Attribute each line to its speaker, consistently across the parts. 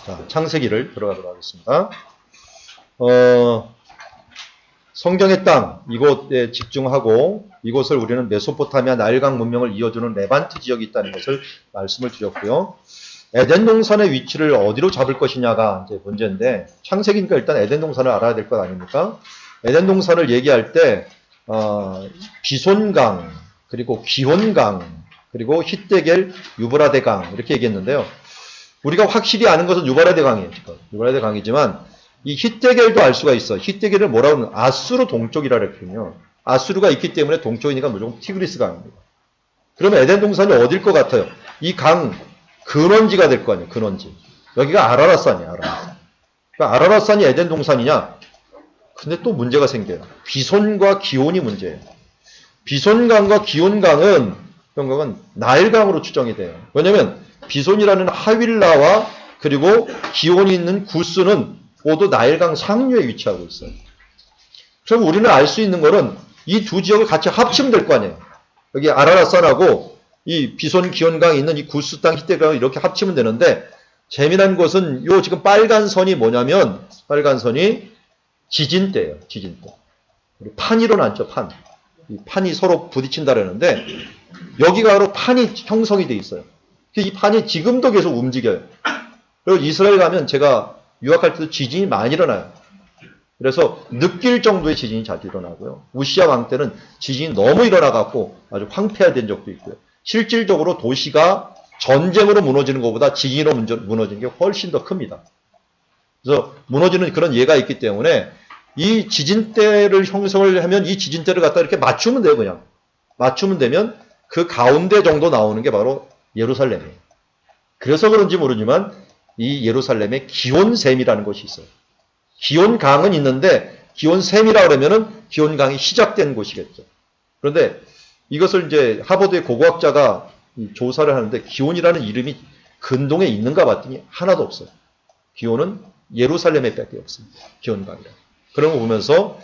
Speaker 1: 자, 창세기를 들어가도록 하겠습니다. 성경의 땅, 이곳에 집중하고 이곳을 우리는 메소포타미아 나일강 문명을 이어주는 레반트 지역이 있다는 것을 말씀을 드렸고요. 에덴 동산의 위치를 어디로 잡을 것이냐가 이제 문제인데, 창세기니까 일단 에덴 동산을 알아야 될 것 아닙니까? 에덴 동산을 얘기할 때 비손강, 그리고 기혼강, 그리고 히데겔, 유브라데강 이렇게 얘기했는데요. 우리가 확실히 아는 것은 유브라데 강이에요. 지금 유브라데 강이지만 이 히데겔도 알 수가 있어. 히데겔을 뭐라고 하는 아수르 동쪽이라 그랬거든요. 아수르가 있기 때문에 동쪽이니까 무조건 티그리스 강입니다. 그러면 에덴 동산이 어딜 것 같아요? 이 강 근원지가 될 거 아니에요. 근원지. 여기가 아라랏산이에요. 아라랏산. 그러니까 아라랏산이 에덴 동산이냐? 근데 또 문제가 생겨요. 비손과 기온이 문제예요. 비손강과 기온강은 나일강으로 추정이 돼요. 왜냐하면 비손이라는 하윌라와 그리고 기온이 있는 구스는 모두 나일강 상류에 위치하고 있어요. 그럼 우리는 알 수 있는 거는 이 두 지역을 같이 합치면 될 거 아니에요. 여기 아라랏산하고 이 비손 기온강이 있는 이 구스 땅 히데강을 이렇게 합치면 되는데, 재미난 것은 요 지금 빨간 선이 뭐냐면, 빨간 선이 지진대예요. 지진대. 판이 일어났죠. 판. 이 판이 서로 부딪힌다 그러는데 여기가 바로 판이 형성이 돼 있어요. 이 판이 지금도 계속 움직여요. 그리고 이스라엘 가면 제가 유학할 때도 지진이 많이 일어나요. 그래서 느낄 정도의 지진이 자주 일어나고요. 우시아 왕 때는 지진이 너무 일어나갖고 아주 황폐화된 적도 있고요. 실질적으로 도시가 전쟁으로 무너지는 것보다 지진으로 무너지는 게 훨씬 더 큽니다. 그래서 무너지는 그런 예가 있기 때문에 이 지진대를 형성을 하면 이 지진대를 갖다 이렇게 맞추면 돼요. 그냥 맞추면 되면 그 가운데 정도 나오는 게 바로 예루살렘이에요. 그래서 그런지 모르지만 이 예루살렘에 기온샘이라는 곳이 있어요. 기온강은 있는데 기온샘이라 그러면은 기온강이 시작된 곳이겠죠. 그런데 이것을 이제 하버드의 고고학자가 조사를 하는데 기온이라는 이름이 근동에 있는가 봤더니 하나도 없어요. 기온은 예루살렘에 밖에 없습니다. 기온강이라. 그런 거 보면서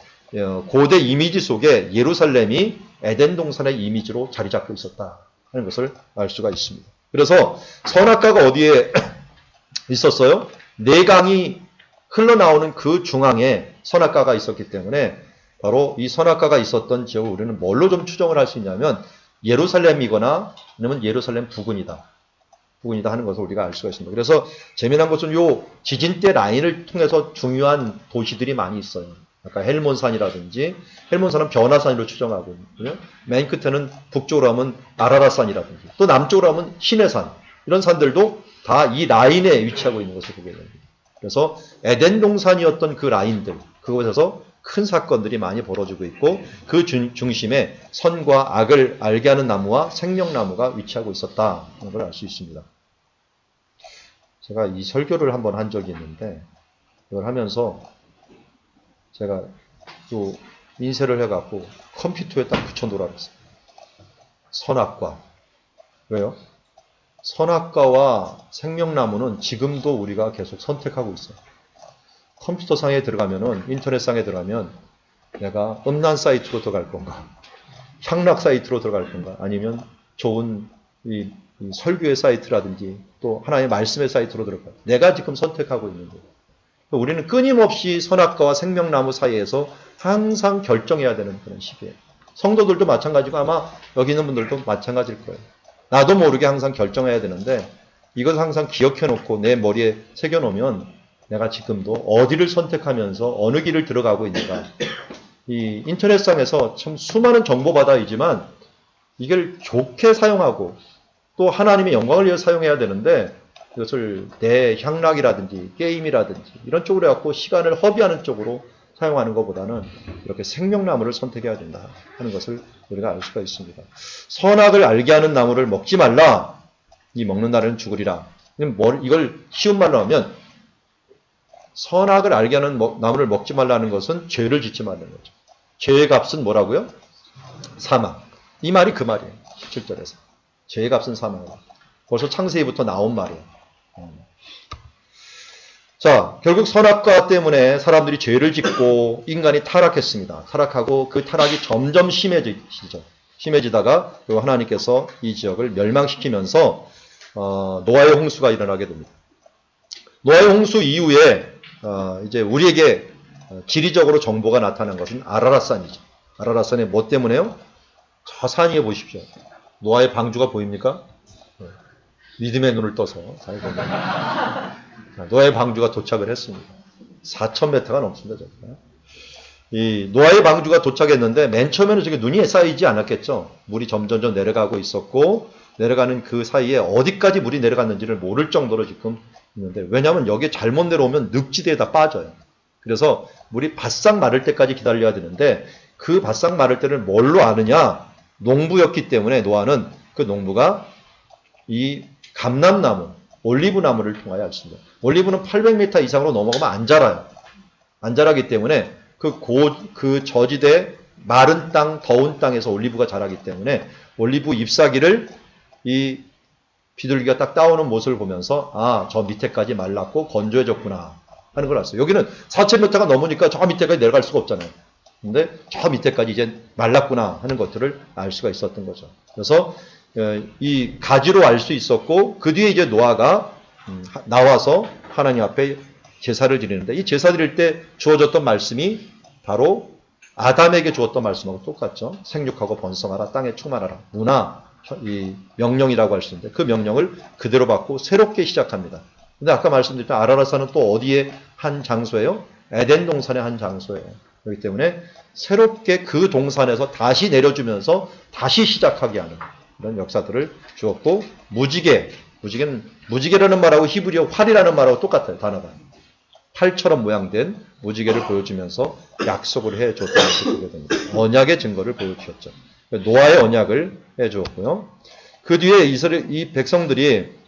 Speaker 1: 고대 이미지 속에 예루살렘이 에덴 동산의 이미지로 자리 잡고 있었다 하는 것을 알 수가 있습니다. 그래서 선악과가 어디에 있었어요? 네 강이 흘러나오는 그 중앙에 선악과가 있었기 때문에 바로 이 선악과가 있었던 지역을 우리는 뭘로 좀 추정을 할 수 있냐면 예루살렘이거나 아니면 예루살렘 부근이다 하는 것을 우리가 알 수가 있습니다. 그래서 재미난 것은 요 지진대 라인을 통해서 중요한 도시들이 많이 있어요. 아까 헬몬산이라든지, 헬몬산은 변화산으로 추정하고 있고요. 맨 끝에는 북쪽으로 하면 아라랏산이라든지, 또 남쪽으로 하면 시내산, 이런 산들도 다 이 라인에 위치하고 있는 것을 보게 됩니다. 그래서 에덴 동산이었던 그 라인들, 그곳에서 큰 사건들이 많이 벌어지고 있고 그 중심에 선과 악을 알게 하는 나무와 생명나무가 위치하고 있었다는 걸 알 수 있습니다. 제가 이 설교를 한번 한 적이 있는데 이걸 하면서 제가 또 인쇄를 해갖고 컴퓨터에 딱 붙여놓으라 그랬어요. 선악과. 왜요? 선악과와 생명나무는 지금도 우리가 계속 선택하고 있어요. 컴퓨터상에 들어가면은, 인터넷상에 들어가면 내가 음란 사이트로 들어갈 건가, 향락 사이트로 들어갈 건가, 아니면 좋은 이 설교의 사이트라든지 또 하나의 말씀의 사이트로 들어갈까. 내가 지금 선택하고 있는 거예요. 우리는 끊임없이 선악과와 생명나무 사이에서 항상 결정해야 되는 그런 시기예요. 성도들도 마찬가지고 아마 여기 있는 분들도 마찬가지일 거예요. 나도 모르게 항상 결정해야 되는데 이걸 항상 기억해놓고 내 머리에 새겨놓으면 내가 지금도 어디를 선택하면서 어느 길을 들어가고 있는가. 이 인터넷상에서 참 수많은 정보바다이지만 이걸 좋게 사용하고 또 하나님의 영광을 위해 사용해야 되는데 이것을 내 향락이라든지 게임이라든지 이런 쪽으로 해갖고 시간을 허비하는 쪽으로 사용하는 것보다는 이렇게 생명나무를 선택해야 된다 하는 것을 우리가 알 수가 있습니다. 선악을 알게 하는 나무를 먹지 말라. 이 먹는 날은 죽으리라. 이걸 쉬운 말로 하면 선악을 알게 하는 나무를 먹지 말라는 것은 죄를 짓지 말라는 거죠. 죄의 값은 뭐라고요? 사망. 이 말이 그 말이에요. 17절에서. 죄의 값은 사망이에요. 벌써 창세기부터 나온 말이에요. 자, 결국 선악과 때문에 사람들이 죄를 짓고 인간이 타락했습니다. 타락하고 그 타락이 점점 심해지죠. 심해지다가 하나님께서 이 지역을 멸망시키면서 노아의 홍수가 일어나게 됩니다. 노아의 홍수 이후에 이제 우리에게 지리적으로 정보가 나타난 것은 아라랏산이죠. 아라랏산이 뭐 때문에요? 저 산 위에 보십시오. 노아의 방주가 보입니까? 믿음의 눈을 떠서 잘 보면 노아의 방주가 도착을 했습니다. 4,000m가 넘습니다. 이 노아의 방주가 도착했는데 맨 처음에는 저게 눈이 쌓이지 않았겠죠. 물이 점점 내려가고 있었고 내려가는 그 사이에 어디까지 물이 내려갔는지를 모를 정도로 지금 있는데 왜냐하면 여기에 잘못 내려오면 늪지대에다 빠져요. 그래서 물이 바싹 마를 때까지 기다려야 되는데 그 바싹 마를 때를 뭘로 아느냐? 농부였기 때문에 노아는 그 농부가 이 감람나무, 올리브나무를 통하여 알습니다. 올리브는 800m 이상으로 넘어가면 안 자라요. 안 자라기 때문에 그 저지대 마른 땅, 더운 땅에서 올리브가 자라기 때문에 올리브 잎사귀를 이 비둘기가 딱 따오는 모습을 보면서 저 밑에까지 말랐고 건조해졌구나 하는 걸 알았어요. 여기는 4,000m가 넘으니까 저 밑에까지 내려갈 수가 없잖아요. 근데 저 밑에까지 이제 말랐구나 하는 것들을 알 수가 있었던 거죠. 그래서 이 가지로 알 수 있었고 그 뒤에 이제 노아가 나와서 하나님 앞에 제사를 드리는데 이 제사 드릴 때 주어졌던 말씀이 바로 아담에게 주었던 말씀하고 똑같죠. 생육하고 번성하라, 땅에 충만하라. 문화, 이 명령이라고 할 수 있는데 그 명령을 그대로 받고 새롭게 시작합니다. 근데 아까 말씀드렸던 아라랏산은 또 어디에 한 장소예요? 에덴 동산의 한 장소예요. 그렇기 때문에 새롭게 그 동산에서 다시 내려주면서 다시 시작하게 하는 이런 역사들을 주었고 무지개라는 말하고 히브리어 활이라는 말하고 똑같아요. 단어가. 팔처럼 모양된 무지개를 보여주면서 약속을 해줬다는 것을 보게 됩니다. 언약의 증거를 보여주셨죠. 노아의 언약을 해주었고요. 그 뒤에 이 백성들이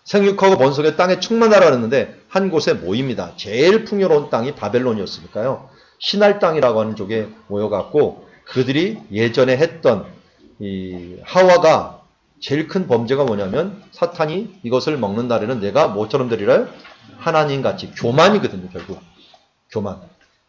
Speaker 1: 생육하고 번성의 땅에 충만하라 했는데 한 곳에 모입니다. 제일 풍요로운 땅이 바벨론이었으니까요. 신할 땅이라고 하는 쪽에 모여갖고 그들이 예전에 했던 이 하와가 제일 큰 범죄가 뭐냐면 사탄이 이것을 먹는 날에는 내가 뭐처럼 되리라요? 하나님같이 교만이거든요. 결국 교만.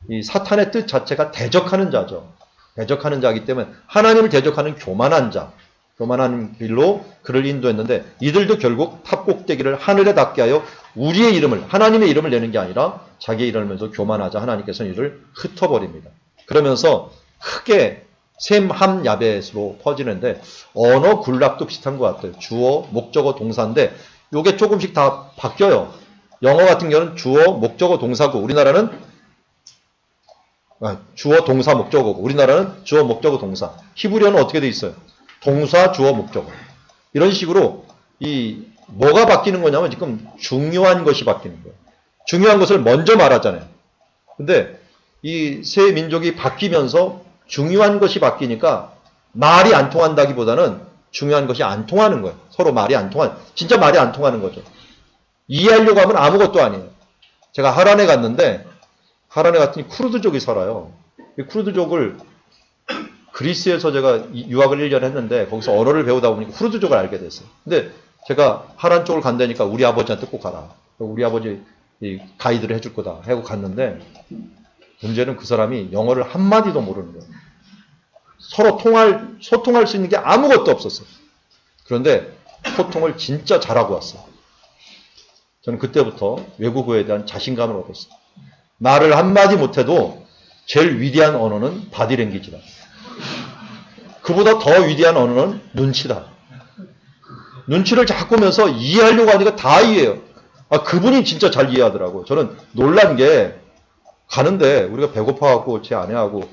Speaker 1: 이 사탄의 뜻 자체가 대적하는 자죠. 대적하는 자이기 때문에 하나님을 대적하는 교만한 자, 교만한 길로 그를 인도했는데 이들도 결국 탑꼭대기를 하늘에 닿게 하여 우리의 이름을, 하나님의 이름을 내는 게 아니라 자기의 이름을 면서 교만하자 하나님께서는 이를 흩어버립니다. 그러면서 크게 셈함 야벳으로 퍼지는데 언어 군락도 비슷한 것 같아요. 주어, 목적어, 동사인데 이게 조금씩 다 바뀌어요. 영어 같은 경우는 주어, 목적어, 동사고 우리나라는 주어, 동사, 목적어고 우리나라는 주어, 목적어, 동사. 히브리어는 어떻게 돼 있어요? 동사, 주어, 목적어. 이런 식으로 이 뭐가 바뀌는 거냐면 지금 중요한 것이 바뀌는 거예요. 중요한 것을 먼저 말하잖아요. 근데 이 새 민족이 바뀌면서 중요한 것이 바뀌니까 말이 안 통한다기보다는 중요한 것이 안 통하는 거예요. 서로 말이 안 통하는, 진짜 말이 안 통하는 거죠. 이해하려고 하면 아무것도 아니에요. 제가 하란에 갔는데 하란에 갔더니 쿠르드족이 살아요. 이 쿠르드족을 그리스에서 제가 유학을 1년 했는데 거기서 언어를 배우다 보니까 쿠르드족을 알게 됐어요. 근데 제가 하란 쪽을 간다니까 우리 아버지한테 꼭 가라. 우리 아버지 가이드를 해줄 거다 하고 갔는데 문제는 그 사람이 영어를 한마디도 모르는 거예요. 서로 소통할 수 있는 게 아무것도 없었어요. 그런데 소통을 진짜 잘하고 왔어요. 저는 그때부터 외국어에 대한 자신감을 얻었어요. 말을 한마디 못해도 제일 위대한 언어는 바디랭귀지다. 그보다 더 위대한 언어는 눈치다. 눈치를 자꾸 보면서 이해하려고 하니까 다 이해해요. 그분이 진짜 잘 이해하더라고요. 저는 놀란 게 가는데 우리가 배고파갖고 제 아내하고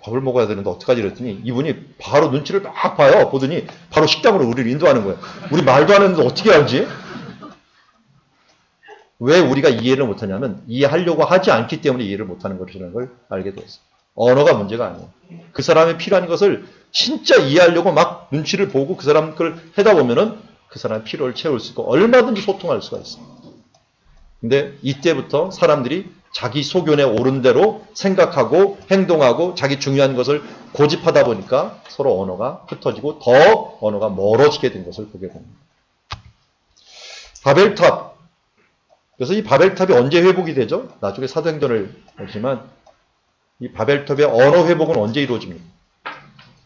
Speaker 1: 밥을 먹어야 되는데 어떡하지 이랬더니 이분이 바로 눈치를 막 봐요. 보더니 바로 식당으로 우리를 인도하는 거예요. 우리 말도 안 했는데 어떻게 알지? 왜 우리가 이해를 못하냐면 이해하려고 하지 않기 때문에 이해를 못하는 것이라는 걸 알게 되었어요. 언어가 문제가 아니에요. 그 사람이 필요한 것을 진짜 이해하려고 막 눈치를 보고 그 사람 걸 하다 보면은 그 사람의 필요를 채울 수 있고 얼마든지 소통할 수가 있어요. 근데 이때부터 사람들이 자기 소견에 옳은 대로 생각하고 행동하고 자기 중요한 것을 고집하다 보니까 서로 언어가 흩어지고 더 언어가 멀어지게 된 것을 보게 됩니다. 바벨탑. 그래서 이 바벨탑이 언제 회복이 되죠? 나중에 사도행전을 보지만 이 바벨탑의 언어 회복은 언제 이루어집니까?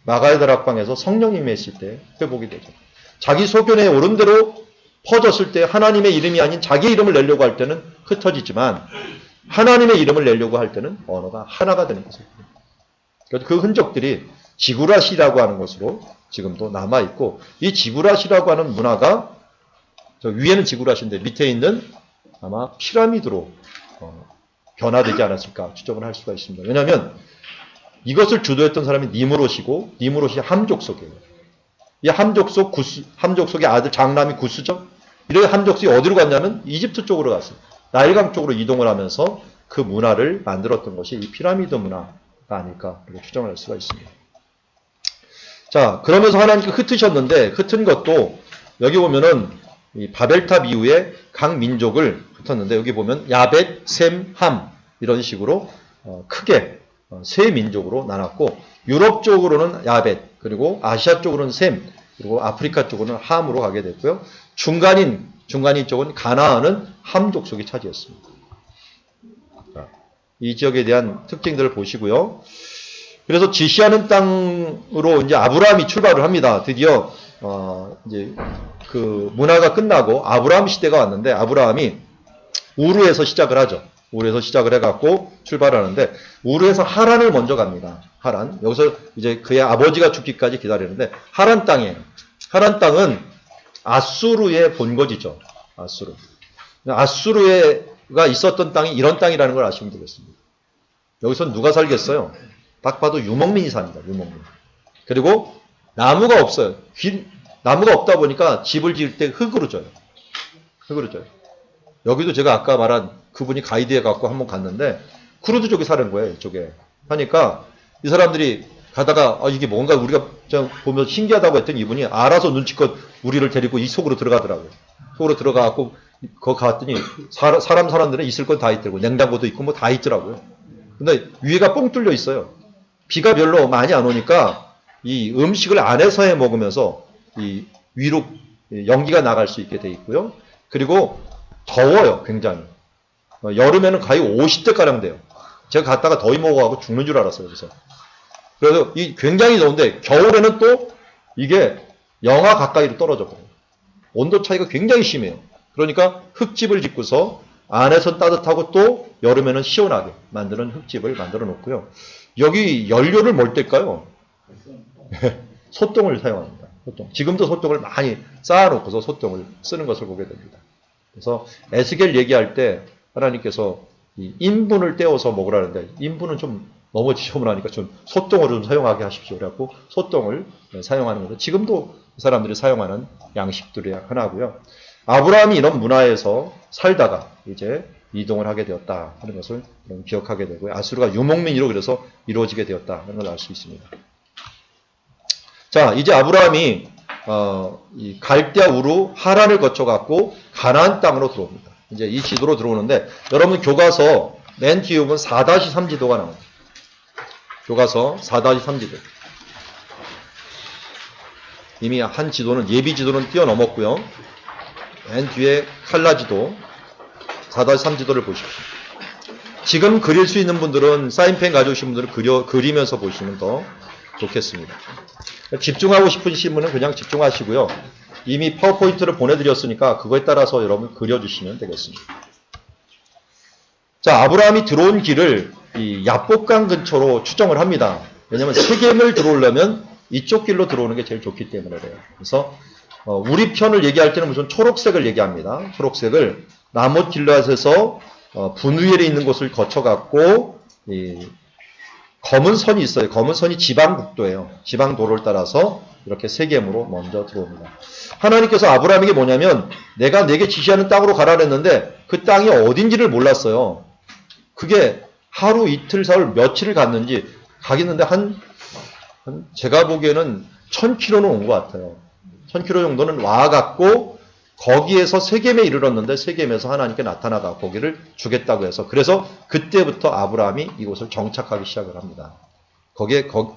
Speaker 1: 마가의 다락방에서 성령이 임했을 때 회복이 되죠. 자기 소견에 옳은 대로 퍼졌을 때 하나님의 이름이 아닌 자기 이름을 내려고 할 때는 흩어지지만 하나님의 이름을 내려고 할 때는 언어가 하나가 되는 것입니다. 그래서 그 흔적들이 지구라시라고 하는 것으로 지금도 남아있고, 이 지구라시라고 하는 문화가 저 위에는 지구라시인데 밑에 있는 아마 피라미드로 변화되지 않았을까 추정을 할 수가 있습니다. 왜냐하면 이것을 주도했던 사람이 니무롯이고, 니무롯이 함족속이에요. 이 함족속의 아들 장남이 구스죠. 이런 함족속이 어디로 갔냐면 이집트 쪽으로 갔어요. 나일강 쪽으로 이동을 하면서 그 문화를 만들었던 것이 이 피라미드 문화가 아닐까 그렇게 추정을 할 수가 있습니다. 자, 그러면서 하나님께 흩으셨는데, 흩은 것도 여기 보면은 이 바벨탑 이후에 각 민족을 흩었는데, 여기 보면 야벳, 셈, 함 이런 식으로 크게 세 민족으로 나눴고, 유럽 쪽으로는 야벳, 그리고 아시아 쪽으로는 셈, 그리고 아프리카 쪽으로는 함으로 가게 됐고요. 중간인 쪽은 가나안은 함 족속이 차지했습니다. 자, 이 지역에 대한 특징들을 보시고요. 그래서 지시하는 땅으로 이제 아브라함이 출발을 합니다. 드디어 이제 그 문화가 끝나고 아브라함 시대가 왔는데, 아브라함이 우르에서 시작을 하죠. 우르에서 시작을 해갖고 출발하는데, 우르에서 하란을 먼저 갑니다. 하란. 여기서 이제 그의 아버지가 죽기까지 기다리는데, 하란 땅이에요. 하란 땅은 아수르의 본거지죠. 아수르. 아수르가 있었던 땅이 이런 땅이라는 걸 아시면 되겠습니다. 여기서 누가 살겠어요? 딱 봐도 유목민이 삽니다. 유목민. 그리고 나무가 없어요. 나무가 없다 보니까 집을 지을 때 흙으로 져요. 흙으로 져요. 여기도 제가 아까 말한 그분이 가이드해 갖고 한번 갔는데 쿠르드족이 사는 거예요. 이쪽에. 하니까 이 사람들이 가다가 이게 뭔가 우리가 보면 신기하다고 했더니 이분이 알아서 눈치껏 우리를 데리고 이 속으로 들어가더라고요. 속으로 들어가갖고 거기 갔더니 사람들은 있을 건 다 있더라고요. 냉장고도 있고 뭐 다 있더라고요. 근데 위에가 뻥 뚫려 있어요. 비가 별로 많이 안 오니까 이 음식을 안에서 해 먹으면서 이 위로 연기가 나갈 수 있게 돼 있고요. 그리고 더워요, 굉장히. 여름에는 거의 50대가량 돼요. 제가 갔다가 더위 먹어가고 죽는 줄 알았어요, 그래서 이 굉장히 더운데 겨울에는 또 이게 영하 가까이로 떨어져 버려요. 온도 차이가 굉장히 심해요. 그러니까 흙집을 짓고서 안에서 따뜻하고 또 여름에는 시원하게 만드는 흙집을 만들어 놓고요. 여기 연료를 뭘 뗄까요? 소똥을 사용합니다. 소똥. 지금도 소똥을 많이 쌓아놓고서 소똥을 쓰는 것을 보게 됩니다. 그래서 에스겔 얘기할 때 하나님께서 이 인분을 떼어서 먹으라는데, 인분은 좀 너무 지저분하니까 좀 소똥을 좀 사용하게 하십시오. 그래갖고 소똥을 사용하는 거죠. 지금도 사람들이 사용하는 양식들이 하나고요. 아브라함이 이런 문화에서 살다가 이제 이동을 하게 되었다 하는 것을 기억하게 되고요. 아수르가 유목민으로 그래서 이루어지게 되었다 하는 걸 알 수 있습니다. 자, 이제 아브라함이 이 갈대아 우루 하란을 거쳐갖고 가나안 땅으로 들어옵니다. 이제 이 지도로 들어오는데, 여러분 교과서 맨 뒤에 보면 4-3 지도가 나옵니다. 교과서 4-3 지도. 이미 한 지도는, 예비 지도는 뛰어넘었고요. 맨 뒤에 칼라 지도 4-3 지도를 보십시오. 지금 그릴 수 있는 분들은, 사인펜 가져오신 분들은 그리면서 보시면 더 좋겠습니다. 집중하고 싶으신 분은 그냥 집중하시고요. 이미 파워포인트를 보내드렸으니까 그거에 따라서 여러분 그려주시면 되겠습니다. 자, 아브라함이 들어온 길을 이 야복강 근처로 추정을 합니다. 왜냐하면 세겜을 들어오려면 이쪽 길로 들어오는 게 제일 좋기 때문에 그래요. 그래서 우리 편을 얘기할 때는 무슨 초록색을 얘기합니다. 초록색을 나못 길앗에서 분위엘에 있는 곳을 거쳐갖고 검은 선이 있어요. 검은 선이 지방국도예요. 지방도를 따라서 이렇게 세겜으로 먼저 들어옵니다. 하나님께서 아브라함에게 뭐냐면, 내가 내게 지시하는 땅으로 가라 그랬는데 그 땅이 어딘지를 몰랐어요. 그게 하루, 이틀, 사흘, 며칠을 갔는지 가겠는데 제가 보기에는 1000km는 온 것 같아요. 1000km 정도는 와갖고 거기에서 세겜에 이르렀는데, 세겜에서 하나님께 나타나가 고기를 주겠다고 해서, 그래서 그때부터 아브라함이 이곳을 정착하기 시작을 합니다.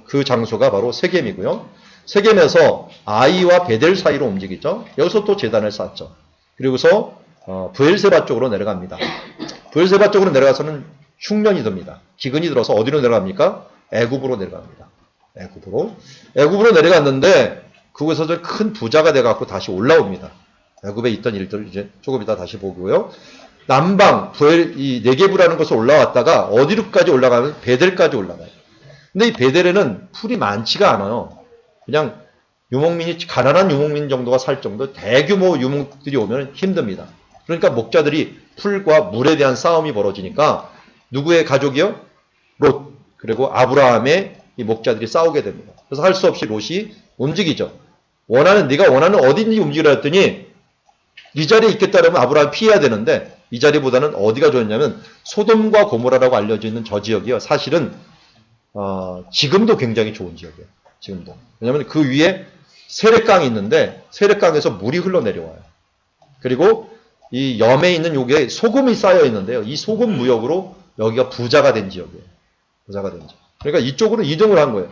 Speaker 1: 그 장소가 바로 세겜이고요. 세겜에서 아이와 베델 사이로 움직이죠. 여기서 또 제단을 쌓죠. 그리고서 브엘세바 쪽으로 내려갑니다. 브엘세바 쪽으로 내려가서는 흉년이 듭니다. 기근이 들어서 어디로 내려갑니까? 애굽으로 내려갑니다. 애굽으로 내려갔는데 그곳에서 큰 부자가 돼갖고 다시 올라옵니다. 애굽에 있던 일들 이제 조금 이따 다시 보고요. 남방 이 네게브라는 곳에 올라왔다가 어디로까지 올라가면 베델까지 올라가요. 근데 이 베델에는 풀이 많지가 않아요. 그냥 유목민이 가난한 유목민 정도가 살 정도 대규모 유목들이 오면 힘듭니다. 그러니까 목자들이 풀과 물에 대한 싸움이 벌어지니까 누구의 가족이요? 롯 그리고 아브라함의 이 목자들이 싸우게 됩니다. 그래서 할 수 없이 롯이 움직이죠. 네가 원하는 어딘지 움직이라 했더니 이 자리에 있겠다 그러면 아브라함이 피해야 되는데 이 자리보다는 어디가 좋았냐면 소돔과 고모라라고 알려져 있는 저 지역이요. 사실은 지금도 굉장히 좋은 지역이에요. 지금도. 왜냐하면 그 위에 세렛강이 있는데 세렛강에서 물이 흘러내려와요. 그리고 이 염에 있는 요게 소금이 쌓여 있는데요. 이 소금 무역으로 여기가 부자가 된 지역이에요. 부자가 된 지역. 그러니까 이쪽으로 이동을 한 거예요.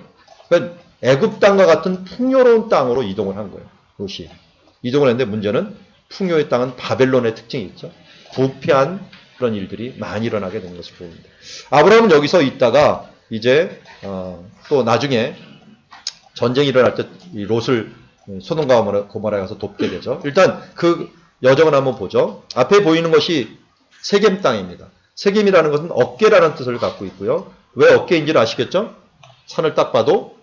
Speaker 1: 그러니까 애굽 땅과 같은 풍요로운 땅으로 이동을 한 거예요. 롯이. 이동을 했는데 문제는 풍요의 땅은 바벨론의 특징이 있죠. 부패한 그런 일들이 많이 일어나게 된 것을 보입니다. 아브라함은 여기서 있다가 이제 또 나중에 전쟁이 일어날 때 이 롯을 소돔과 고모라에 가서 돕게 되죠. 일단 그 여정을 한번 보죠. 앞에 보이는 것이 세겜 땅입니다. 세겜이라는 것은 어깨라는 뜻을 갖고 있고요. 왜 어깨인지를 아시겠죠? 산을 딱 봐도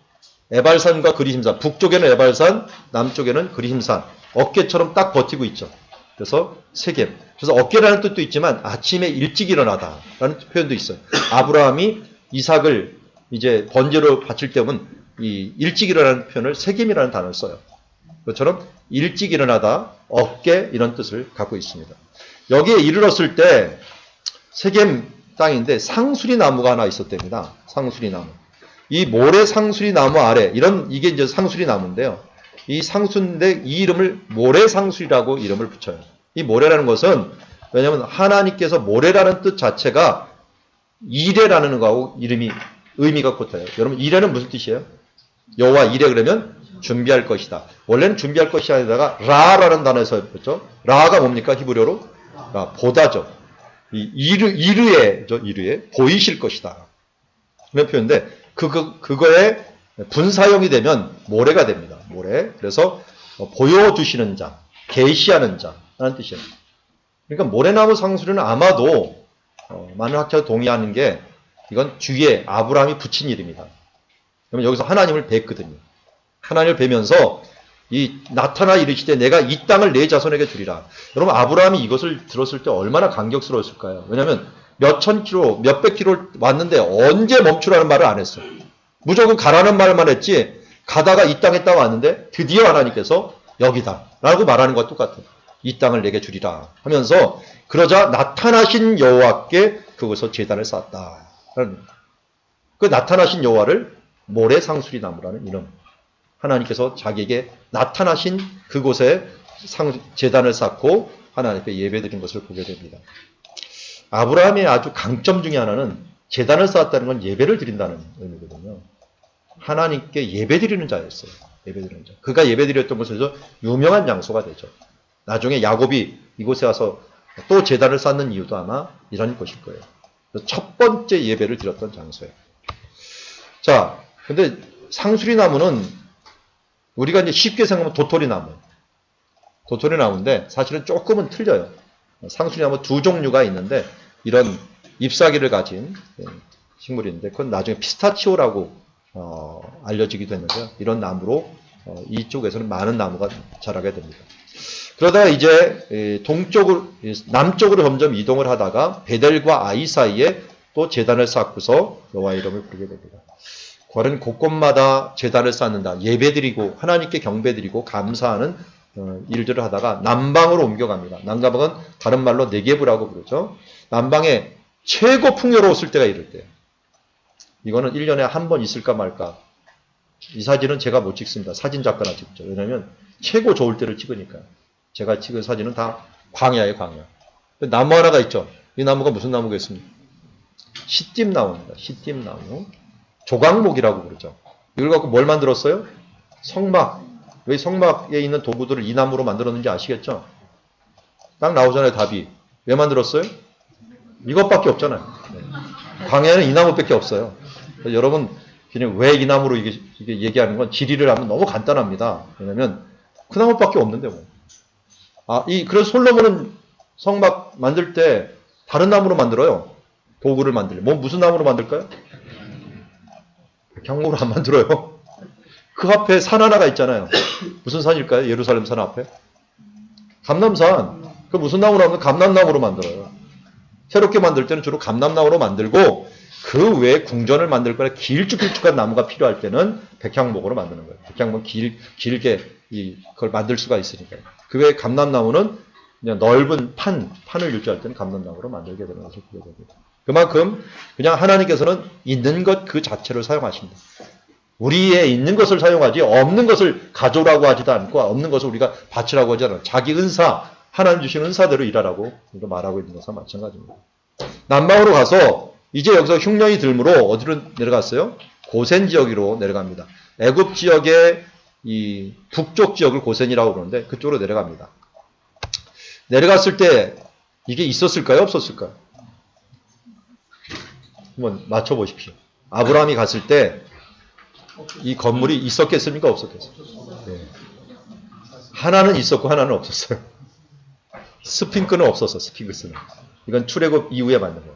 Speaker 1: 에발산과 그리심산, 북쪽에는 에발산, 남쪽에는 그리심산, 어깨처럼 딱 버티고 있죠. 그래서 세겜. 그래서 어깨라는 뜻도 있지만 아침에 일찍 일어나다라는 표현도 있어요. 아브라함이 이삭을 이제 번제로 바칠 때면 이 일찍 일어나는 표현을 세겜이라는 단어를 써요. 그것처럼 일찍 일어나다, 어깨 이런 뜻을 갖고 있습니다. 여기에 이르렀을 때 세겜 땅인데 상수리 나무가 하나 있었답니다. 상수리 나무. 이 모래 상수리 나무 아래 이게 이제 상수리 나무인데요. 이 상수인데 이 이름을 모래 상수리라고 이름을 붙여요. 이 모래라는 것은 왜냐하면 하나님께서 모래라는 뜻 자체가 이레라는 거하고 의미가 같아요. 여러분 이레는 무슨 뜻이에요? 여호와 이레 그러면 준비할 것이다. 원래는 준비할 것이 아니다가 라라는 단어에서 그렇죠? 라가 뭡니까 히브리어로? 라 보다죠. 이르에 보이실 것이다. 그런 표현인데 그거에 분사형이 되면 모래가 됩니다. 모래. 그래서 보여주시는 자, 계시하는 자라는 뜻이에요. 그러니까 모래나무 상수리는 아마도 많은 학자가 동의하는 게 이건 주위에 아브라함이 붙인 이름이다. 그러면 여기서 하나님을 뵀거든요. 하나님을 뵈면서 나타나 이르시되 내가 이 땅을 내 자손에게 주리라. 여러분 아브라함이 이것을 들었을 때 얼마나 감격스러웠을까요? 왜냐하면 몇천 킬로, 몇백 킬로 왔는데 언제 멈추라는 말을 안 했어요. 무조건 가라는 말만 했지 가다가 이 땅에 딱 왔는데 드디어 하나님께서 여기다 라고 말하는 것과 똑같아요. 이 땅을 내게 주리라 하면서 그러자 나타나신 여호와께 그곳에서 제단을 쌓았다. 그 나타나신 여호와를 모래상수리 나무라는 이름. 하나님께서 자기에게 나타나신 그곳에 제단을 쌓고 하나님께 예배드린 것을 보게 됩니다. 아브라함의 아주 강점 중에 하나는 제단을 쌓았다는 건 예배를 드린다는 의미거든요. 하나님께 예배드리는 자였어요. 예배드리는 자. 그가 예배드렸던 곳에서 유명한 장소가 되죠. 나중에 야곱이 이곳에 와서 또 제단을 쌓는 이유도 아마 이런 것일 거예요. 첫 번째 예배를 드렸던 장소예요. 자, 근데 상수리 나무는 우리가 이제 쉽게 생각하면 도토리 나무. 도토리 나무인데 사실은 조금은 틀려요. 상수리 나무 두 종류가 있는데 이런 잎사귀를 가진 식물인데 그건 나중에 피스타치오라고 알려지기도 했는데요. 이런 나무로 이쪽에서는 많은 나무가 자라게 됩니다. 그러다가 이제 남쪽으로 점점 이동을 하다가 베델과 아이 사이에 또 제단을 쌓고서 여호와의 이름을 부르게 됩니다. 과연 곳곳마다 제단을 쌓는다. 예배드리고 하나님께 경배드리고 감사하는 일들을 하다가 남방으로 옮겨갑니다. 남방은 다른 말로 네게브라고 부르죠. 남방에 최고 풍요로웠을 때가 이럴 때예요. 이거는 1년에 한 번 있을까 말까. 이 사진은 제가 못 찍습니다. 사진작가나 찍죠. 왜냐하면 최고 좋을 때를 찍으니까. 제가 찍은 사진은 다 광야예요, 광야. 나무 하나가 있죠. 이 나무가 무슨 나무겠습니까? 시띠나무입니다. 시띠나무. 조각목이라고 그러죠. 이걸 갖고 뭘 만들었어요? 성막. 왜 성막에 있는 도구들을 이 나무로 만들었는지 아시겠죠? 딱 나오잖아요, 답이. 왜 만들었어요? 이것밖에 없잖아요. 네. 광야에는 이 나무밖에 없어요. 여러분, 그냥 왜 이 나무로 이게 얘기하는 건 질의를 하면 너무 간단합니다. 왜냐면 그 나무밖에 없는데 뭐. 그래서 솔로몬은 성막 만들 때 다른 나무로 만들어요. 도구를 만들려. 무슨 나무로 만들까요? 백향목으로 안 만들어요. 그 앞에 산 하나가 있잖아요. 무슨 산일까요? 예루살렘 산 앞에? 감람산. 그 무슨 나무로 하면 감람나무로 만들어요. 새롭게 만들 때는 주로 감람나무로 만들고 그 외에 궁전을 만들 거나 길쭉길쭉한 나무가 필요할 때는 백향목으로 만드는 거예요. 백향목 길게 그걸 만들 수가 있으니까요. 그 외에 감람나무는 그냥 넓은 판을 유지할 때는 감람나무로 만들게 되는 것을 보게 됩니다. 그만큼 그냥 하나님께서는 있는 것 그 자체를 사용하십니다. 우리의 있는 것을 사용하지 없는 것을 가져오라고 하지도 않고 없는 것을 우리가 바치라고 하지 않아요. 자기 은사, 하나님 주신 은사대로 일하라고 말하고 있는 것과 마찬가지입니다. 남방으로 가서 이제 여기서 흉년이 들므로 어디로 내려갔어요? 고센 지역으로 내려갑니다. 애굽 지역의 이 북쪽 지역을 고센이라고 그러는데 그쪽으로 내려갑니다. 내려갔을 때 이게 있었을까요? 없었을까요? 한번 맞춰보십시오. 아브라함이 갔을 때 이 건물이 있었겠습니까? 없었겠어요? 네. 하나는 있었고 하나는 없었어요. 스핑크는 없었어. 스핑크스는. 이건 출애굽 이후에 만든 거예요.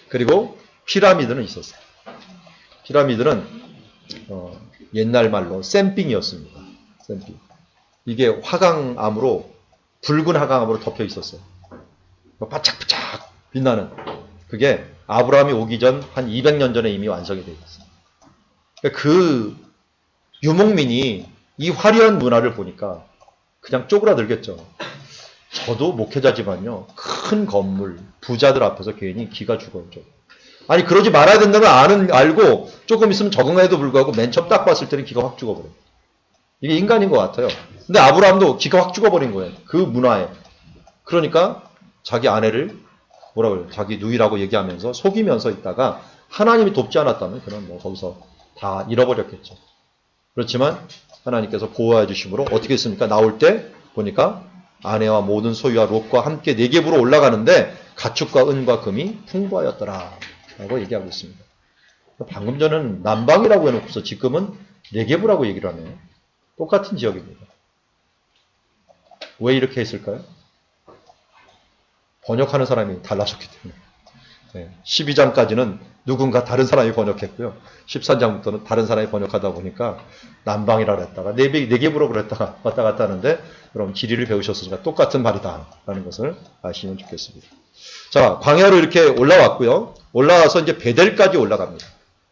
Speaker 1: 그리고 피라미드는 있었어요. 피라미드는 옛날 말로 샘핑이었습니다. 샘핑. 이게 화강암으로 붉은 화강암으로 덮여 있었어요. 바짝바짝 빛나는. 그게 아브라함이 오기 전 한 200년 전에 이미 완성이 되어 있었어요. 그 유목민이 이 화려한 문화를 보니까 그냥 쪼그라들겠죠. 저도 목회자지만요. 큰 건물, 부자들 앞에서 괜히 기가 죽어요. 아니 그러지 말아야 된다면 알고 조금 있으면 적응해도 불구하고 맨 처음 딱 봤을 때는 기가 확 죽어버려요. 이게 인간인 것 같아요. 근데 아브라함도 기가 확 죽어버린 거예요. 그 문화에. 그러니까 자기 아내를 뭐라 그래요? 자기 누이라고 얘기하면서 속이면서 있다가 하나님이 돕지 않았다면 그는 거기서 다 잃어버렸겠죠. 그렇지만 하나님께서 보호해 주심으로 어떻게 했습니까? 나올 때 보니까 아내와 모든 소유와 롯과 함께 네겝으로 올라가는데 가축과 은과 금이 풍부하였더라 라고 얘기하고 있습니다. 방금 전에는 남방이라고 해놓고서 지금은 네겝이라고 얘기를 하네요. 똑같은 지역입니다. 왜 이렇게 했을까요? 번역하는 사람이 달라졌기 때문에. 12장까지는 누군가 다른 사람이 번역했고요. 13장부터는 다른 사람이 번역하다 보니까 남방이라 그랬다가 네겝으로 그랬다가 왔다 갔다 하는데 그럼 지리를 배우셨으니까 똑같은 말이다 라는 것을 아시면 좋겠습니다. 자, 광야로 이렇게 올라왔고요. 올라와서 이제 베델까지 올라갑니다.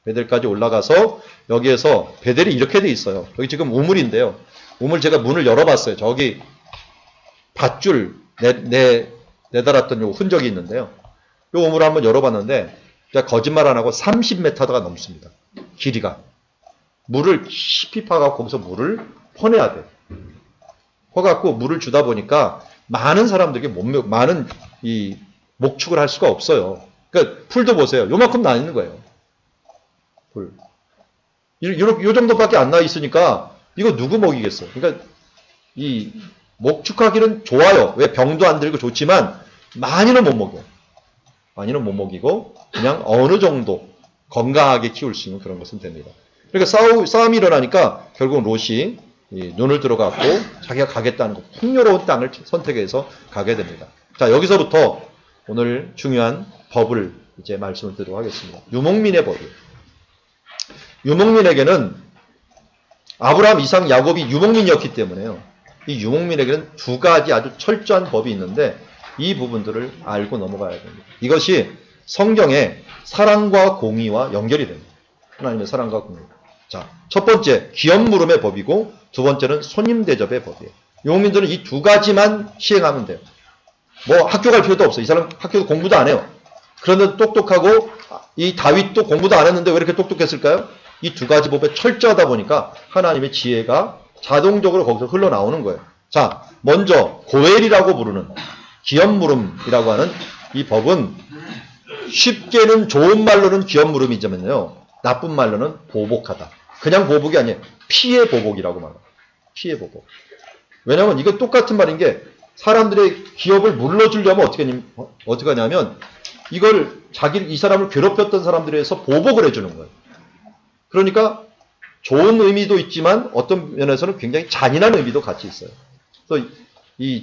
Speaker 1: 베델까지 올라가서 여기에서 베델이 이렇게 돼 있어요. 여기 지금 우물인데요. 우물 제가 문을 열어봤어요. 저기 밧줄 내달았던 요 흔적이 있는데요. 요 우물을 한번 열어봤는데 제가 거짓말 안 하고 30m가 넘습니다. 길이가. 물을 깊이 파갖고 거기서 물을 퍼내야 돼. 퍼갖고 물을 주다 보니까 많은 사람들에게 많은 이 목축을 할 수가 없어요. 그러니까 풀도 보세요. 요만큼 나 있는 거예요. 풀. 요 정도밖에 안 나 있으니까 이거 누구 먹이겠어요? 그러니까 이 목축하기는 좋아요. 왜 병도 안 들고 좋지만 많이는 못 먹어요. 많이는 못 먹이고 그냥 어느 정도 건강하게 키울 수 있는 그런 것은 됩니다. 그러니까 싸움이 일어나니까 결국 롯이 눈을 들어갖고 자기가 가겠다는 거, 풍요로운 땅을 선택해서 가게 됩니다. 자, 여기서부터 오늘 중요한 법을 이제 말씀을 드리도록 하겠습니다. 유목민의 법이에요. 유목민에게는 아브라함, 이삭, 야곱이 유목민이었기 때문에요. 이 유목민에게는 두 가지 아주 철저한 법이 있는데 이 부분들을 알고 넘어가야 됩니다. 이것이 성경의 사랑과 공의와 연결이 됩니다. 하나님의 사랑과 공의. 자, 첫 번째 기업 물음의 법이고 두 번째는 손님 대접의 법이에요. 유목민들은 이 두 가지만 시행하면 돼요. 뭐 학교 갈 필요도 없어요. 이 사람 학교도 공부도 안 해요. 그런데 똑똑하고 이 다윗도 공부도 안 했는데 왜 이렇게 똑똑했을까요? 이 두 가지 법에 철저하다 보니까 하나님의 지혜가 자동적으로 거기서 흘러나오는 거예요. 자, 먼저 고엘이라고 부르는 기업 물음이라고 하는 이 법은 쉽게는 좋은 말로는 기업 물음이지만요. 나쁜 말로는 보복하다. 그냥 보복이 아니에요. 피해 보복이라고 말합니다. 피해 보복. 왜냐하면 이거 똑같은 말인 게 사람들의 기업을 물러주려면 어떻게 하냐면 이걸 이 사람을 괴롭혔던 사람들에 의해서 보복을 해주는 거예요. 그러니까 좋은 의미도 있지만 어떤 면에서는 굉장히 잔인한 의미도 같이 있어요. 그래서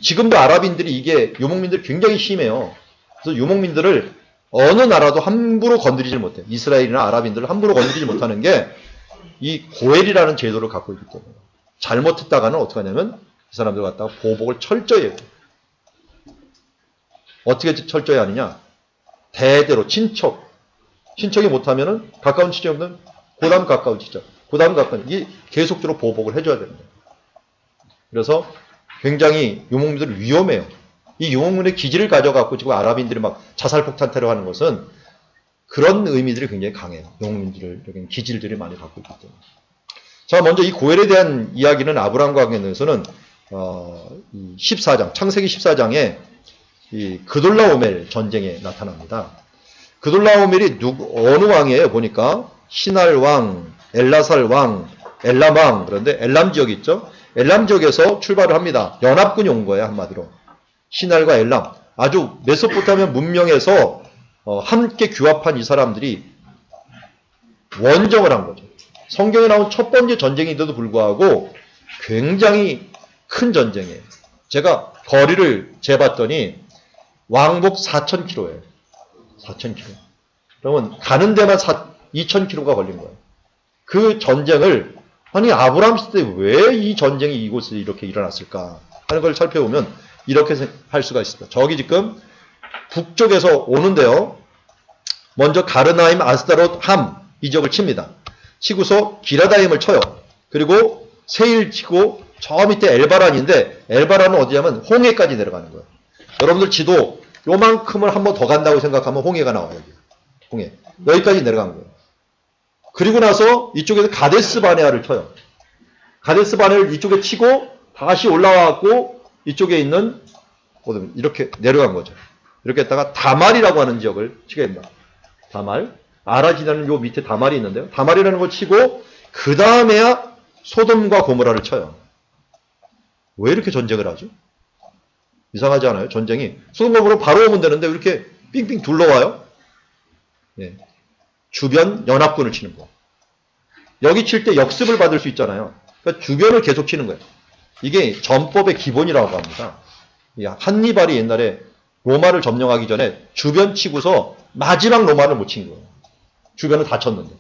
Speaker 1: 지금도 아랍인들이 이게 유목민들이 굉장히 심해요. 그래서 유목민들을 어느 나라도 함부로 건드리질 못해요. 이스라엘이나 아랍인들을 함부로 건드리지 못하는 게 이 고엘이라는 제도를 갖고 있기 때문에. 잘못했다가는 어떻게 하냐면 이 사람들 갖다가 보복을 철저히 해요. 어떻게 철저히 하느냐? 대대로 친척이 못하면은 가까운 친척은 그다음 가까운 친척, 그다음 가까운 이 계속적으로 보복을 해줘야 됩니다. 그래서 굉장히 유목민들은 위험해요. 이 유목민의 기질을 가져갖고 지금 아랍인들이 막 자살폭탄 테러하는 것은 그런 의미들이 굉장히 강해요. 유목민들을 기질들이 많이 갖고 있기 때문에. 자, 먼저 이 고엘에 대한 이야기는 아브라함과 관계에서는 14장 창세기 14장에 이 그돌라오멜 전쟁에 나타납니다. 그돌라오멜이 어느 왕이에요? 보니까 시날 왕, 엘라살 왕, 엘람 왕. 그런데 엘람 지역이 있죠. 엘람 지역에서 출발을 합니다. 연합군이 온 거예요, 한마디로. 시날과 엘람. 아주 메소포타미아 문명에서 함께 규합한 이 사람들이 원정을 한 거죠. 성경에 나온 첫 번째 전쟁인데도 불구하고 굉장히 큰 전쟁이에요. 제가 거리를 재봤더니 왕복 4,000km예요. 4,000km. 그러면 가는 데만 2,000km가 걸린 거예요. 그 전쟁을 아니 아브라함 시대 왜 이 전쟁이 이곳에 이렇게 일어났을까 하는 걸 살펴보면 이렇게 할 수가 있습니다. 저기 지금 북쪽에서 오는데요. 먼저 가르나임, 아스다롯, 함 이 지역을 칩니다. 치고서 기라다임을 쳐요. 그리고 세일 치고 저 밑에 엘바란인데 엘바란은 어디냐면 홍해까지 내려가는 거예요. 여러분들 지도 요만큼을 한 번 더 간다고 생각하면 홍해가 나와요. 홍해. 여기까지 내려간 거예요. 그리고 나서 이쪽에서 가데스 바네아를 쳐요. 가데스 바네아를 이쪽에 치고 다시 올라와갖고 이쪽에 있는 이렇게 내려간 거죠. 이렇게 했다가 다말이라고 하는 지역을 치게 됩니다. 다말. 아라지라는 요 밑에 다말이 있는데요. 다말이라는 걸 치고 그 다음에야 소돔과 고모라를 쳐요. 왜 이렇게 전쟁을 하죠? 이상하지 않아요? 전쟁이. 소돔과 고모라 바로 오면 되는데 왜 이렇게 삥삥 둘러와요? 예. 주변 연합군을 치는 거예요. 여기 칠 때 역습을 받을 수 있잖아요. 그러니까 주변을 계속 치는 거예요. 이게 전법의 기본이라고 합니다. 한니발이 옛날에 로마를 점령하기 전에 주변 치고서 마지막 로마를 못 친 거예요. 주변을 다 쳤는데.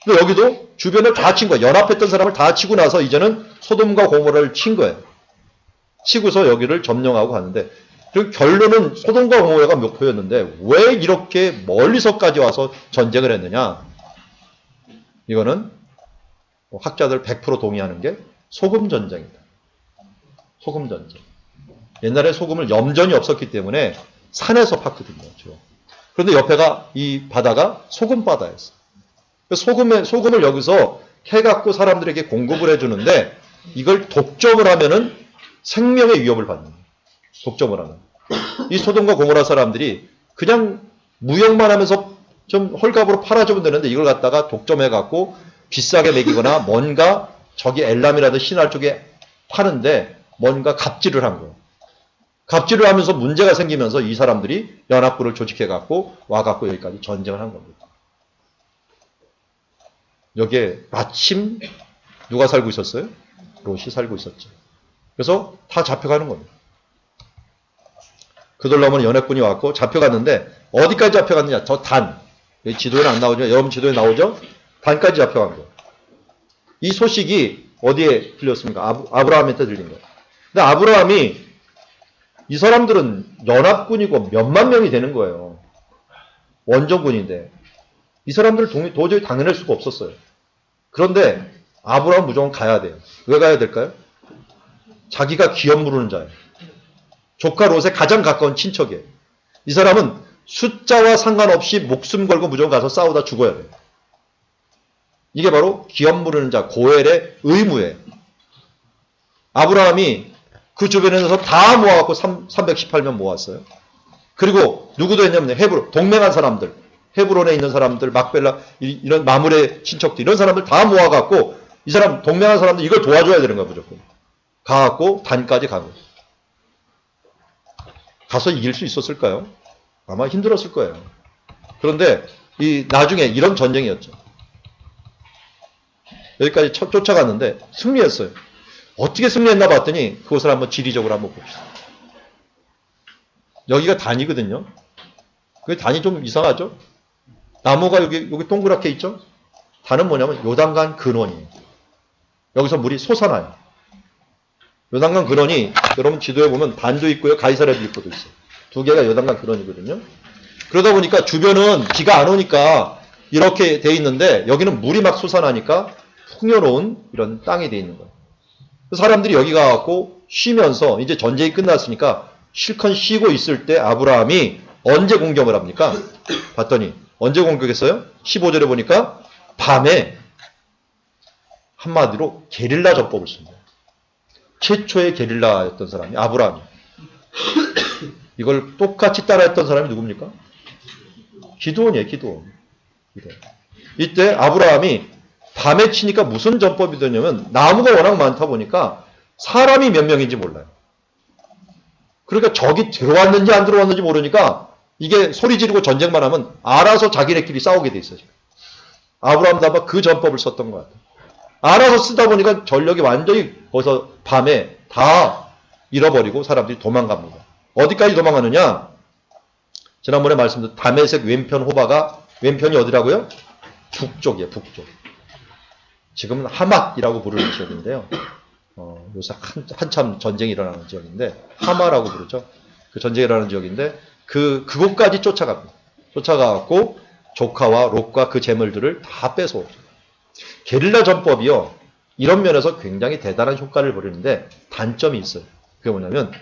Speaker 1: 근데 여기도 주변을 다 친 거예요. 연합했던 사람을 다 치고 나서 이제는 소돔과 고모라를 친 거예요. 치고서 여기를 점령하고 가는데 그 결론은 소돔과 고모라가 목표였는데 왜 이렇게 멀리서까지 와서 전쟁을 했느냐. 이거는 학자들 100% 동의하는 게 소금 전쟁이다. 소금 전쟁. 옛날에 소금을 염전이 없었기 때문에 산에서 팠거든요. 그런데 옆에가 이 바다가 소금 바다였어요. 소금을 여기서 캐갖고 사람들에게 공급을 해주는데 이걸 독점을 하면은 생명의 위협을 받는 거예요. 독점을 하면. 이 소돔과 고모라 사람들이 그냥 무역만 하면서 좀 헐값으로 팔아주면 되는데 이걸 갖다가 독점해갖고 비싸게 매기거나 뭔가 저기 엘람이라든 시날 쪽에 파는데 뭔가 갑질을 한 거예요. 갑질을 하면서 문제가 생기면서 이 사람들이 연합군을 조직해갖고 와갖고 여기까지 전쟁을 한 겁니다. 여기에 마침 누가 살고 있었어요? 롯이 살고 있었죠. 그래서 다 잡혀가는 겁니다. 그들로면 연합군이 왔고 잡혀갔는데 어디까지 잡혀갔느냐? 저 단. 여기 지도에는 안 나오죠? 여러분 지도에 나오죠? 단까지 잡혀간 거예요. 이 소식이 어디에 들렸습니까? 아브라함한테 들린 거예요. 근데 아브라함이 이 사람들은 연합군이고 몇만 명이 되는 거예요. 원정군인데. 이 사람들을 도저히 당해낼 수가 없었어요. 그런데 아브라함은 무조건 가야 돼요. 왜 가야 될까요? 자기가 기업 무르는 자예요. 조카 롯의 가장 가까운 친척이에요. 이 사람은 숫자와 상관없이 목숨 걸고 무조건 가서 싸우다 죽어야 돼요. 이게 바로 기업 무르는 자, 고엘의 의무예요. 아브라함이 그 주변에서 다 모아갖고 318명 모았어요. 그리고 누구도 했냐면 헤브론, 동맹한 사람들, 헤브론에 있는 사람들, 막벨라, 이런 마물의 친척들, 이런 사람들 다 모아갖고 이 사람, 동맹한 사람들 이걸 도와줘야 되는 거야, 무조건. 가갖고 단까지 가고. 가서 이길 수 있었을까요? 아마 힘들었을 거예요. 그런데 나중에 이런 전쟁이었죠. 여기까지 쫓아갔는데 승리했어요. 어떻게 승리했나 봤더니 그것을 한번 지리적으로 한번 봅시다. 여기가 단이거든요. 그 단이 좀 이상하죠? 나무가 여기 동그랗게 있죠? 단은 뭐냐면 요단강 근원이에요. 여기서 물이 솟아나요. 요단강 근원이 여러분 지도에 보면 단도 있고요. 가이사랴 들보도 있어요. 두 개가 요단강 근원이거든요. 그러다 보니까 주변은 비가 안 오니까 이렇게 돼 있는데 여기는 물이 막 솟아나니까 풍요로운 이런 땅이 돼 있는 거예요. 사람들이 여기 가갖고 쉬면서 이제 전쟁이 끝났으니까 실컷 쉬고 있을 때 아브라함이 언제 공격을 합니까? 봤더니 언제 공격했어요? 15절에 보니까 밤에 한마디로 게릴라 전법을 씁니다. 최초의 게릴라였던 사람이 아브라함이. 이걸 똑같이 따라했던 사람이 누굽니까? 기드온이에요. 기드온. 이때 아브라함이 밤에 치니까 무슨 전법이 되냐면 나무가 워낙 많다 보니까 사람이 몇 명인지 몰라요. 그러니까 적이 들어왔는지 안 들어왔는지 모르니까 이게 소리 지르고 전쟁만 하면 알아서 자기네끼리 싸우게 돼 있어요. 아브라함도 아마 그 전법을 썼던 것 같아요. 알아서 쓰다 보니까 전력이 완전히 거기서 밤에 다 잃어버리고 사람들이 도망갑니다. 어디까지 도망가느냐? 지난번에 말씀드린 다메섹 왼편 호바가 왼편이 어디라고요? 북쪽이에요. 북쪽. 지금은 하맛이라고 부르는 지역인데요. 요새 한참 전쟁이 일어나는 지역인데 하마라고 부르죠. 그 전쟁이 일어나는 지역인데 그곳까지 쫓아갑니다. 쫓아가고 조카와 롯과 그 재물들을 다 뺏어오죠. 게릴라 전법이요. 이런 면에서 굉장히 대단한 효과를 벌이는데 단점이 있어요. 그게 뭐냐면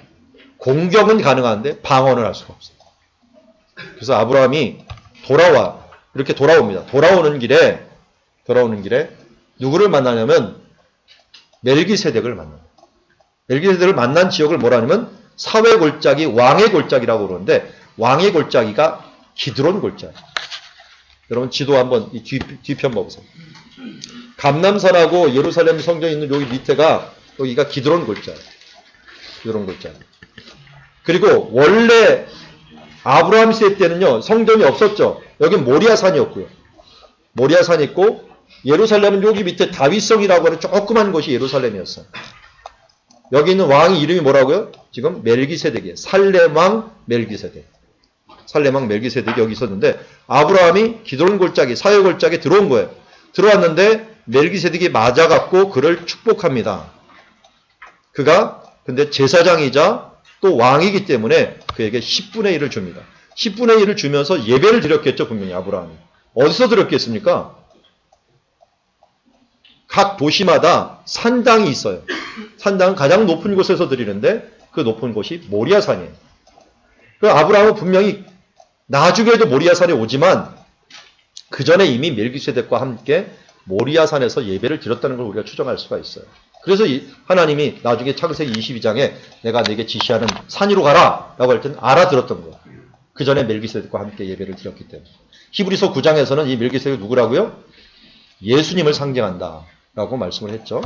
Speaker 1: 공격은 가능한데 방어는 할 수가 없어요. 그래서 아브라함이 이렇게 돌아옵니다. 돌아오는 길에 누구를 만나냐면 멜기세덱을 만납니다. 멜기세덱을 만난 지역을 뭐라냐면 사회 골짜기 왕의 골짜기라고 그러는데 왕의 골짜기가 기드론 골짜기. 여러분 지도 한번 이 뒤편 보세요. 감람산하고 예루살렘 성전이 있는 여기 밑에가 여기가 기드론 골짜기. 기드론 골짜기. 그리고 원래 아브라함 시대 때는요 성전이 없었죠. 여긴 모리아산이었고요. 모리아산이 있고 예루살렘은 여기 밑에 다윗성이라고 하는 조그만 곳이 예루살렘이었어요. 여기 있는 왕의 이름이 뭐라고요? 지금 멜기세덱이에요. 살렘왕 멜기세덱. 살렘왕 멜기세덱이 여기 있었는데 아브라함이 기드론 골짜기, 사회 골짜기에 들어온 거예요. 들어왔는데 멜기세덱이 맞아갖고 그를 축복합니다. 그가 근데 제사장이자 또 왕이기 때문에 그에게 10분의 1을 줍니다. 10분의 1을 주면서 예배를 드렸겠죠, 분명히 아브라함이. 어디서 드렸겠습니까? 각 도시마다 산당이 있어요. 산당은 가장 높은 곳에서 드리는데 그 높은 곳이 모리아산이에요. 그 아브라함은 분명히 나중에도 모리아산에 오지만 그 전에 이미 멜기세덱과 함께 모리아산에서 예배를 드렸다는 걸 우리가 추정할 수가 있어요. 그래서 하나님이 나중에 창세기 22장에 내가 네게 지시하는 산 위로 가라 라고 할 때는 알아들었던 거예요. 그 전에 멜기세덱과 함께 예배를 드렸기 때문에. 히브리서 9장에서는 이 멜기세덱이 누구라고요? 예수님을 상징한다 라고 말씀을 했죠.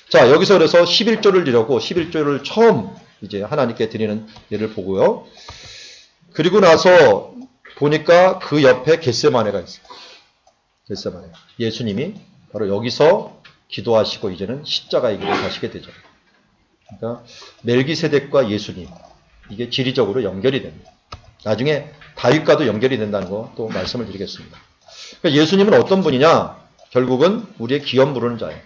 Speaker 1: 자, 여기서 그래서 11조를 드렸고 11조를 처음 이제 하나님께 드리는 예를 보고요. 그리고 나서 보니까 그 옆에 겟세마네가 있어요. 겟세마네. 예수님이 바로 여기서 기도하시고 이제는 십자가의 길을 가시게 되죠. 그러니까 멜기세덱과 예수님 이게 지리적으로 연결이 됩니다. 나중에 다윗과도 연결이 된다는 거 또 말씀을 드리겠습니다. 그러니까 예수님은 어떤 분이냐? 결국은 우리의 기업 부르는 자예요.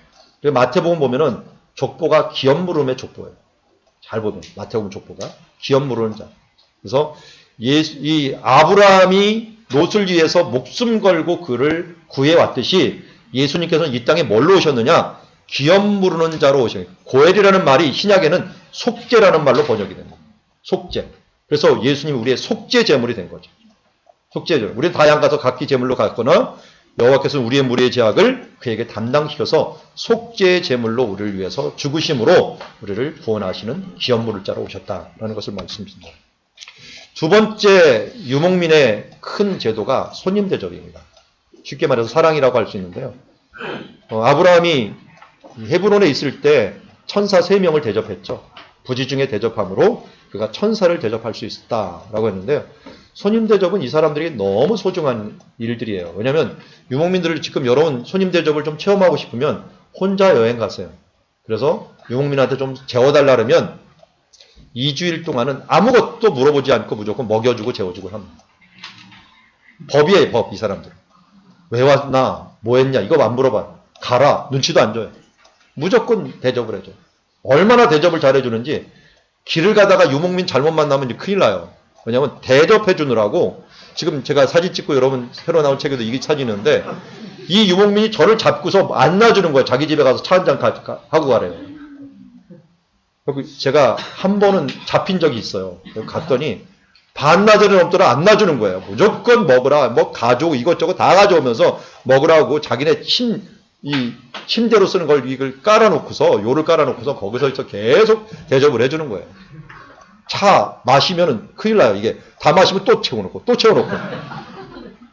Speaker 1: 마태복음 보면은 족보가 기업 부름의 족보예요. 잘 보면 마태복음 족보가 기업 부르는 자. 그래서 이 아브라함이 롯을 위해서 목숨 걸고 그를 구해왔듯이 예수님께서는 이 땅에 뭘로 오셨느냐? 기업 부르는 자로 오셨어요. 고엘이라는 말이 신약에는 속죄라는 말로 번역이 됩니다. 속죄. 그래서 예수님이 우리의 속죄 제물이 된 거죠. 속죄 제물. 우리는 다양 가서 각기 제물로 갔거나 여호와께서는 우리의 무리의 죄악을 그에게 담당시켜서 속죄 제물로 우리를 위해서 죽으심으로 우리를 구원하시는 기업 부를 자로 오셨다라는 것을 말씀드립니다. 두 번째 유목민의 큰 제도가 손님 대접입니다. 쉽게 말해서 사랑이라고 할 수 있는데요. 아브라함이 헤브론에 있을 때 천사 3명을 대접했죠. 부지 중에 대접함으로 그가 천사를 대접할 수 있었다라고 했는데요. 손님 대접은 이 사람들에게 너무 소중한 일들이에요. 왜냐하면 유목민들을 지금 여러분 손님 대접을 좀 체험하고 싶으면 혼자 여행 가세요. 그래서 유목민한테 좀 재워달라 그러면 2주일 동안은 아무것도 물어보지 않고 무조건 먹여주고 재워주고 합니다. 법이에요, 법, 이 사람들. 왜 왔나? 뭐 했냐? 이거 안 물어봐. 가라. 눈치도 안 줘요. 무조건 대접을 해줘. 얼마나 대접을 잘해주는지 길을 가다가 유목민 잘못 만나면 이제 큰일 나요. 왜냐면 대접해 주느라고 지금 제가 사진 찍고 여러분 새로 나온 책에도 이게 사진인데 이 유목민이 저를 잡고서 안놔주는 거예요. 자기 집에 가서 차 한잔 하고 가래요. 제가 한 번은 잡힌 적이 있어요. 갔더니 반나절은 넘더라 안 놔주는 거예요. 무조건 먹으라, 뭐 가져오고 이것저것 다 가져오면서 먹으라고 자기네 침대로 쓰는 걸 이걸 깔아놓고서 요를 깔아놓고서 거기서 계속 대접을 해주는 거예요. 차 마시면은 큰일 나요. 이게 다 마시면 또 채워놓고 또 채워놓고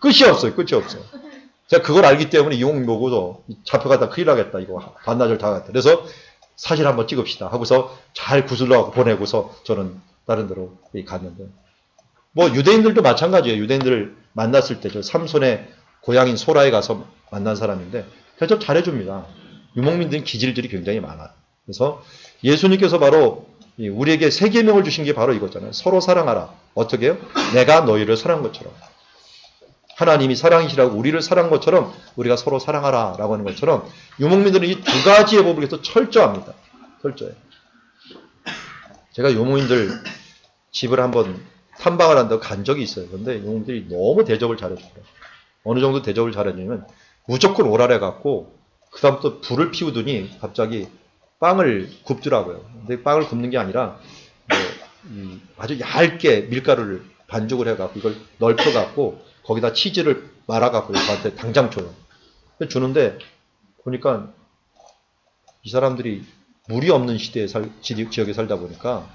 Speaker 1: 끝이 없어요. 끝이 없어요. 제가 그걸 알기 때문에 이용 보고도 잡혀가다 큰일 나겠다. 이거 반나절 다 갔다. 그래서 사진 한번 찍읍시다 하고서 잘 구슬러하고 보내고서 저는 다른 데로 갔는데 뭐 유대인들도 마찬가지예요. 유대인들을 만났을 때 저 삼손의 고향인 소라에 가서 만난 사람인데 대접 잘해줍니다. 유목민들은 기질들이 굉장히 많아요. 그래서 예수님께서 바로 우리에게 세 계명을 주신 게 바로 이거잖아요. 서로 사랑하라. 어떻게 해요? 내가 너희를 사랑한 것처럼. 하나님이 사랑이시라고 우리를 사랑한 것처럼 우리가 서로 사랑하라 라고 하는 것처럼 유목민들은 이 두 가지의 법을 위해서 철저합니다. 철저해요. 제가 유목민들 집을 한번 탐방을 한다고 간 적이 있어요. 그런데 유목민들이 너무 대접을 잘해주더라고요. 어느 정도 대접을 잘해주면 무조건 오라래 갖고 그 다음부터 불을 피우더니 갑자기 빵을 굽더라고요. 근데 빵을 굽는 게 아니라 아주 얇게 밀가루를 반죽을 해갖고 이걸 넓혀갖고 거기다 치즈를 말아갖고 저한테 당장 줘요. 주는데 보니까 이 사람들이 물이 없는 시대에 지역에 살다 보니까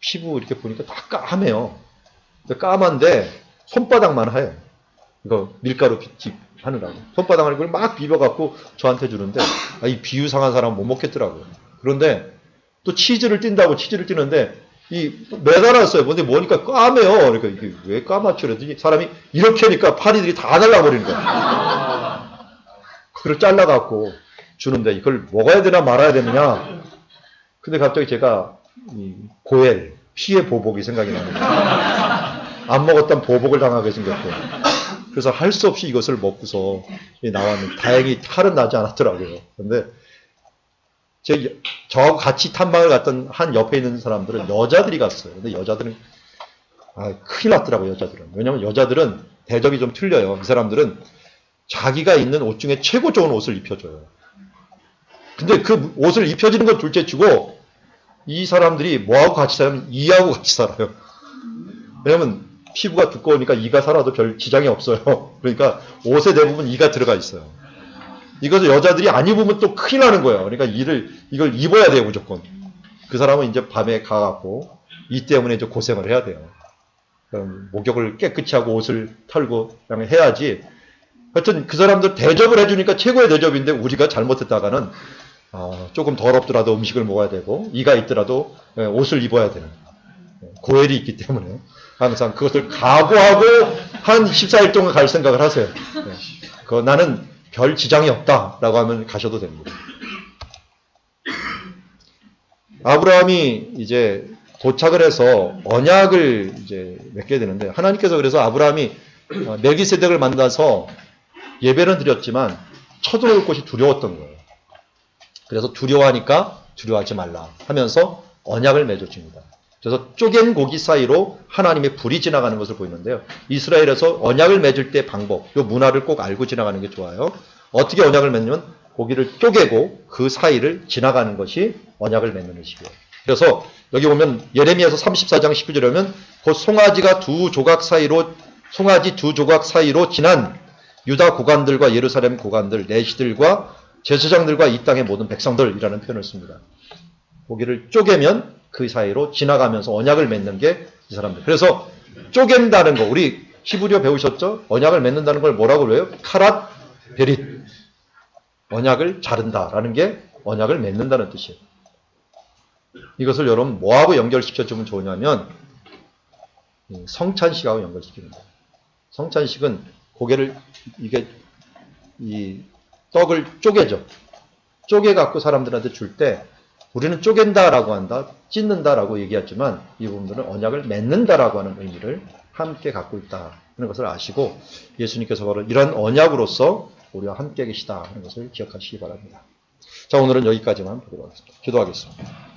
Speaker 1: 피부 이렇게 보니까 다 까매요. 까만데 손바닥만 하얘요. 이거 밀가루 하느라고. 손바닥을 이걸 막 비벼갖고 저한테 주는데 이 비유상한 사람은 못 먹겠더라고요. 그런데 또 치즈를 띈다고 치즈를 띄는데 매달았어요. 근데 뭐니까 까매요. 그러니까 이게 왜 까맣죠? 그랬더니 사람이 이렇게 하니까 파리들이 다 날라버리는 거예요. 그걸 잘라갖고 주는데 이걸 먹어야 되나 말아야 되느냐. 근데 갑자기 제가 고엘, 피의 보복이 생각이 납니다. 안 먹었던 보복을 당하게 생겼고. 그래서 할 수 없이 이것을 먹고서 나왔는데 다행히 탈은 나지 않았더라고요. 근데 저하고 같이 탐방을 갔던 한 옆에 있는 사람들은 여자들이 갔어요. 근데 여자들은 큰일 났더라고요. 여자들은. 왜냐하면 여자들은 대접이 좀 틀려요. 이 사람들은 자기가 입는 옷 중에 최고 좋은 옷을 입혀줘요. 근데 그 옷을 입혀주는 건 둘째치고 이 사람들이 뭐하고 같이 살면 이하고 같이 살아요. 왜냐하면 피부가 두꺼우니까 이가 살아도 별 지장이 없어요. 그러니까 옷에 대부분 이가 들어가 있어요. 이것을 여자들이 안 입으면 또 큰일 나는 거예요. 그러니까 이걸 입어야 돼요, 무조건. 그 사람은 이제 밤에 가갖고 이 때문에 이제 고생을 해야 돼요. 목욕을 깨끗이 하고 옷을 털고 그냥 해야지. 하여튼 그 사람들 대접을 해주니까 최고의 대접인데 우리가 잘못했다가는 조금 더럽더라도 음식을 먹어야 되고 이가 있더라도 옷을 입어야 되는 고엘이 있기 때문에 항상 그것을 각오하고 한 14일 동안 갈 생각을 하세요. 나는 별 지장이 없다라고 하면 가셔도 됩니다. 아브라함이 이제 도착을 해서 언약을 이제 맺게 되는데 하나님께서 그래서 아브라함이 멜기세덱을 만나서 예배는 드렸지만 쳐들어올 곳이 두려웠던 거예요. 그래서 두려워하니까 두려워하지 말라 하면서 언약을 맺어줍니다. 그래서 쪼갠 고기 사이로 하나님의 불이 지나가는 것을 보이는데요. 이스라엘에서 언약을 맺을 때 방법, 이 문화를 꼭 알고 지나가는 게 좋아요. 어떻게 언약을 맺냐면 고기를 쪼개고 그 사이를 지나가는 것이 언약을 맺는 것이고요. 그래서 여기 보면 예레미야서 34장 19절에 보면 곧 송아지 두 조각 사이로 지난 유다 고관들과 예루살렘 고관들, 내시들과 제사장들과 이 땅의 모든 백성들이라는 표현을 씁니다. 고기를 쪼개면 그 사이로 지나가면서 언약을 맺는 게 이 사람들. 그래서 쪼갠다는 거, 우리 히브리어 배우셨죠? 언약을 맺는다는 걸 뭐라고 그래요? 카랏 베릿. 언약을 자른다라는 게 언약을 맺는다는 뜻이에요. 이것을 여러분 뭐하고 연결시켜주면 좋으냐면 성찬식하고 연결시키는 거예요. 성찬식은 고개를 이 떡을 쪼개죠. 쪼개갖고 사람들한테 줄 때 우리는 쪼갠다라고 한다, 찢는다라고 얘기했지만 이 부분들은 언약을 맺는다라고 하는 의미를 함께 갖고 있다 하는 것을 아시고 예수님께서 바로 이런 언약으로서 우리와 함께 계시다 하는 것을 기억하시기 바랍니다. 자, 오늘은 여기까지만 보도록 하겠습니다. 기도하겠습니다.